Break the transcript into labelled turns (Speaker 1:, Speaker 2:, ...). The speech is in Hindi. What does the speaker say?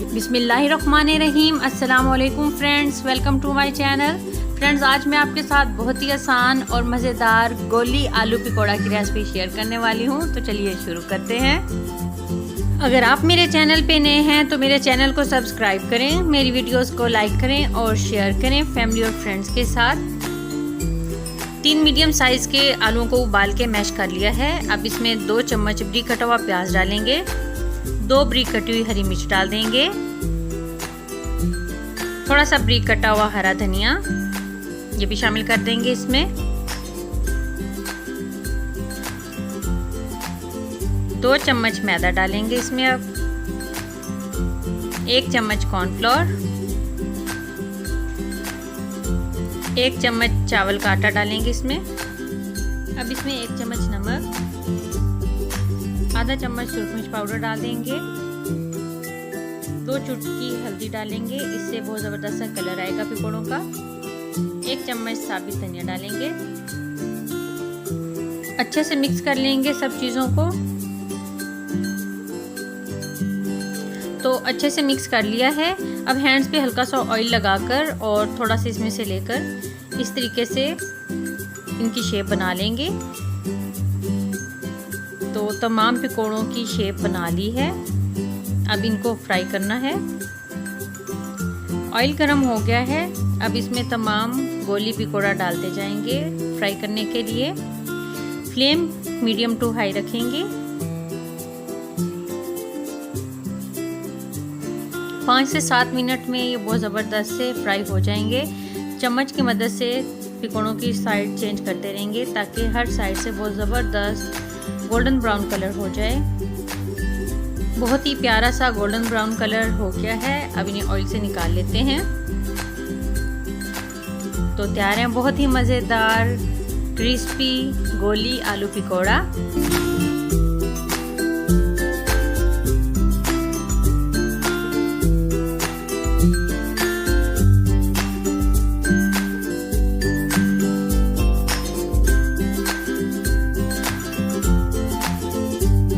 Speaker 1: बिस्मिल्लाहिर्रहमानिर्रहीम। अस्सलामुअलैकुम friends, welcome to my channel. Friends, आज मैं आपके साथ बहुत ही आसान और मज़ेदार गोली आलू पकौड़ा की रेसिपी शेयर करने वाली हूँ। तो चलिए शुरू करते हैं। अगर आप मेरे चैनल पे नए हैं तो मेरे चैनल को सब्सक्राइब करें, मेरी वीडियोस को लाइक करें और शेयर करें फैमिली और फ्रेंड्स के साथ। 3 मीडियम साइज़ के आलूओं को उबाल के मैश कर लिया है। अब इसमें 2 चम्मच बारीक कटा हुआ प्याज डालेंगे, 2 बारीक कटी हुई हरी मिर्च डाल देंगे, थोड़ा सा बारीक कटा हुआ हरा धनिया ये भी शामिल कर देंगे इसमें। 2 चम्मच मैदा डालेंगे इसमें। अब 1 चम्मच कॉर्नफ्लोर, 1 चम्मच चावल का आटा डालेंगे इसमें। अब इसमें 1 चम्मच नमक, आधा चम्मच सुरख मिर्च पाउडर डाल देंगे, 2 चुटकी हल्दी डालेंगे, इससे बहुत ज़बरदस्त सा कलर आएगा पकौड़ों का। 1 चम्मच साबित धनिया डालेंगे। अच्छे से मिक्स कर लेंगे सब चीज़ों को। तो अच्छे से मिक्स कर लिया है। अब हैंड्स पे हल्का सा ऑयल लगाकर और थोड़ा सा इसमें से लेकर इस तरीके से इनकी शेप बना लेंगे। तो तमाम पकौड़ों की शेप बना ली है। अब इनको फ्राई करना है। ऑयल गरम हो गया है। अब इसमें तमाम गोली पकौड़ा डालते जाएंगे फ्राई करने के लिए। फ्लेम मीडियम टू हाई रखेंगे। 5 से 7 मिनट में ये बहुत ज़बरदस्त से फ्राई हो जाएंगे। चम्मच की मदद से पकौड़ों की साइड चेंज करते रहेंगे ताकि हर साइड से बहुत ज़बरदस्त गोल्डन ब्राउन कलर हो जाए। बहुत ही प्यारा सा गोल्डन ब्राउन कलर हो गया है। अब इन्हें ऑयल से निकाल लेते हैं। तो तैयार है बहुत ही मज़ेदार क्रिस्पी गोली आलू पकौड़ा।